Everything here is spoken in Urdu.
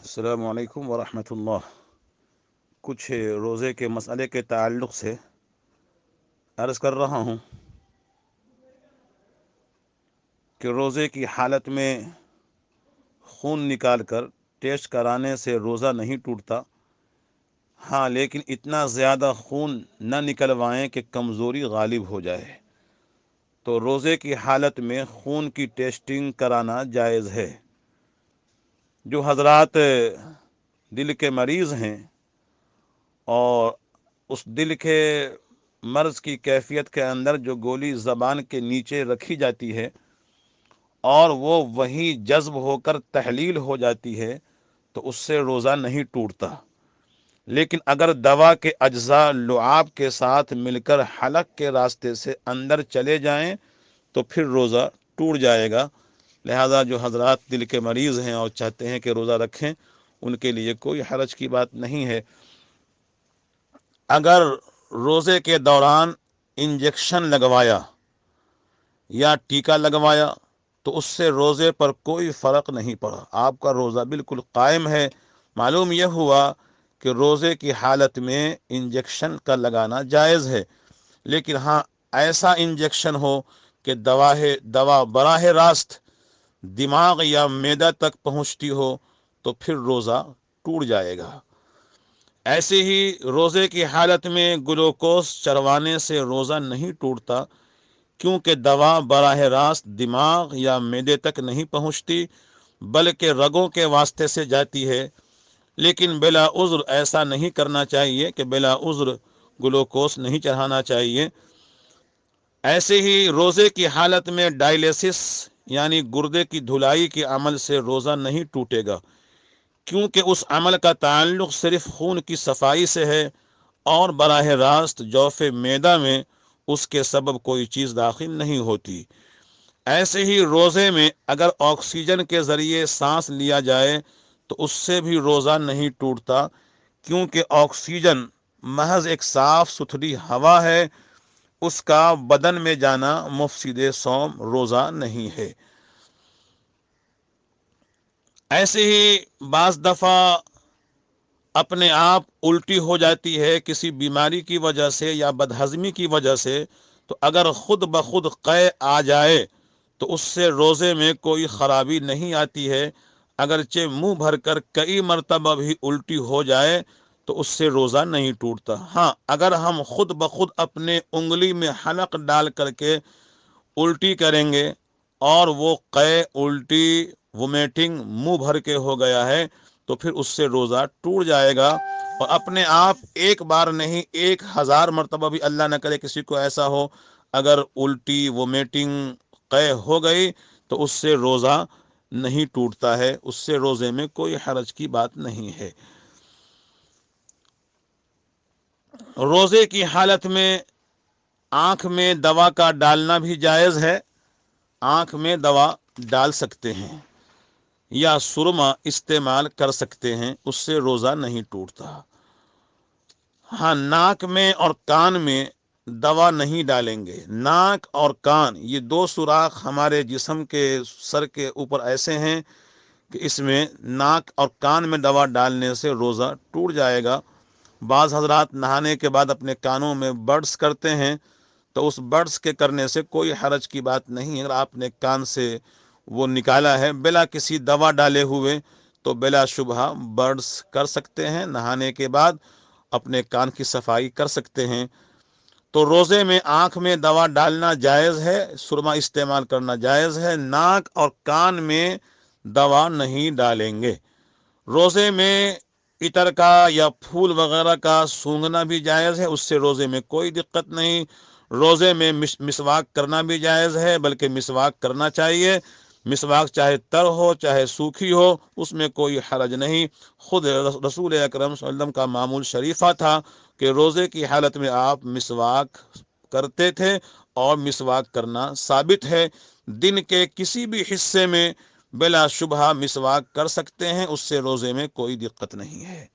السلام علیکم ورحمۃ اللہ۔ کچھ روزے کے مسئلے کے تعلق سے عرض کر رہا ہوں کہ روزے کی حالت میں خون نکال کر ٹیسٹ کرانے سے روزہ نہیں ٹوٹتا، ہاں لیکن اتنا زیادہ خون نہ نکلوائیں کہ کمزوری غالب ہو جائے۔ تو روزے کی حالت میں خون کی ٹیسٹنگ کرانا جائز ہے۔ جو حضرات دل کے مریض ہیں اور اس دل کے مرض کی کیفیت کے اندر جو گولی زبان کے نیچے رکھی جاتی ہے اور وہ وہیں جذب ہو کر تحلیل ہو جاتی ہے، تو اس سے روزہ نہیں ٹوٹتا۔ لیکن اگر دوا کے اجزاء لعاب کے ساتھ مل کر حلق کے راستے سے اندر چلے جائیں تو پھر روزہ ٹوٹ جائے گا۔ لہذا جو حضرات دل کے مریض ہیں اور چاہتے ہیں کہ روزہ رکھیں، ان کے لیے کوئی حرج کی بات نہیں ہے۔ اگر روزے کے دوران انجیکشن لگوایا یا ٹیکا لگوایا تو اس سے روزے پر کوئی فرق نہیں پڑا، آپ کا روزہ بالکل قائم ہے۔ معلوم یہ ہوا کہ روزے کی حالت میں انجیکشن کا لگانا جائز ہے، لیکن ہاں ایسا انجیکشن ہو کہ دوا براہ راست دماغ یا معدہ تک پہنچتی ہو تو پھر روزہ ٹوٹ جائے گا۔ ایسے ہی روزے کی حالت میں گلوکوز چروانے سے روزہ نہیں ٹوٹتا، کیونکہ دوا براہ راست دماغ یا معدے تک نہیں پہنچتی بلکہ رگوں کے واسطے سے جاتی ہے۔ لیکن بلا عذر ایسا نہیں کرنا چاہیے کہ بلا عذر گلوکوز نہیں چڑھانا چاہیے۔ ایسے ہی روزے کی حالت میں ڈائلیسس یعنی گردے کی دھلائی کے عمل سے روزہ نہیں ٹوٹے گا، کیونکہ اس عمل کا تعلق صرف خون کی صفائی سے ہے اور براہ راست جوف معدہ میں اس کے سبب کوئی چیز داخل نہیں ہوتی۔ ایسے ہی روزے میں اگر آکسیجن کے ذریعے سانس لیا جائے تو اس سے بھی روزہ نہیں ٹوٹتا، کیونکہ آکسیجن محض ایک صاف ستھری ہوا ہے، اس کا بدن میں جانا مفسد صوم روزہ نہیں ہے۔ ایسے ہی بعض دفعہ اپنے آپ الٹی ہو جاتی ہے کسی بیماری کی وجہ سے یا بدہضمی کی وجہ سے، تو اگر خود بخود قے آ جائے تو اس سے روزے میں کوئی خرابی نہیں آتی ہے۔ اگرچہ منہ بھر کر کئی مرتبہ بھی الٹی ہو جائے تو اس سے روزہ نہیں ٹوٹتا۔ ہاں اگر ہم خود بخود اپنے انگلی میں حلق ڈال کر کے الٹی کریں گے اور وہ قے الٹی ومیٹنگ منہ بھر کے ہو گیا ہے تو پھر اس سے روزہ ٹوٹ جائے گا۔ اور اپنے آپ ایک بار نہیں 1000 مرتبہ بھی اللہ نہ کرے کسی کو ایسا ہو، اگر الٹی ومیٹنگ قے ہو گئی تو اس سے روزہ نہیں ٹوٹتا ہے، اس سے روزے میں کوئی حرج کی بات نہیں ہے۔ روزے کی حالت میں آنکھ میں دوا کا ڈالنا بھی جائز ہے، آنکھ میں دوا ڈال سکتے ہیں یا سرما استعمال کر سکتے ہیں، اس سے روزہ نہیں ٹوٹتا۔ ہاں ناک میں اور کان میں دوا نہیں ڈالیں گے۔ ناک اور کان یہ دو سوراخ ہمارے جسم کے سر کے اوپر ایسے ہیں کہ اس میں ناک اور کان میں دوا ڈالنے سے روزہ ٹوٹ جائے گا۔ بعض حضرات نہانے کے بعد اپنے کانوں میں برڈس کرتے ہیں، تو اس برڈس کے کرنے سے کوئی حرج کی بات نہیں ہے۔ اگر آپ نے کان سے وہ نکالا ہے بلا کسی دوا ڈالے ہوئے تو بلا شبہ برڈس کر سکتے ہیں، نہانے کے بعد اپنے کان کی صفائی کر سکتے ہیں۔ تو روزے میں آنکھ میں دوا ڈالنا جائز ہے، سرما استعمال کرنا جائز ہے، ناک اور کان میں دوا نہیں ڈالیں گے۔ روزے میں عطر کا یا پھول وغیرہ کا سونگھنا بھی جائز ہے، اس سے روزے میں کوئی دقت نہیں۔ روزے میں مسواک کرنا بھی جائز ہے، بلکہ مسواک کرنا چاہیے۔ مسواک چاہے تر ہو چاہے سوکھی ہو، اس میں کوئی حرج نہیں۔ خود رسول اکرم صلی اللہ علیہ وسلم کا معمول شریفہ تھا کہ روزے کی حالت میں آپ مسواک کرتے تھے اور مسواک کرنا ثابت ہے۔ دن کے کسی بھی حصے میں بلا شبہ مسواک کر سکتے ہیں، اس سے روزے میں کوئی دقت نہیں ہے۔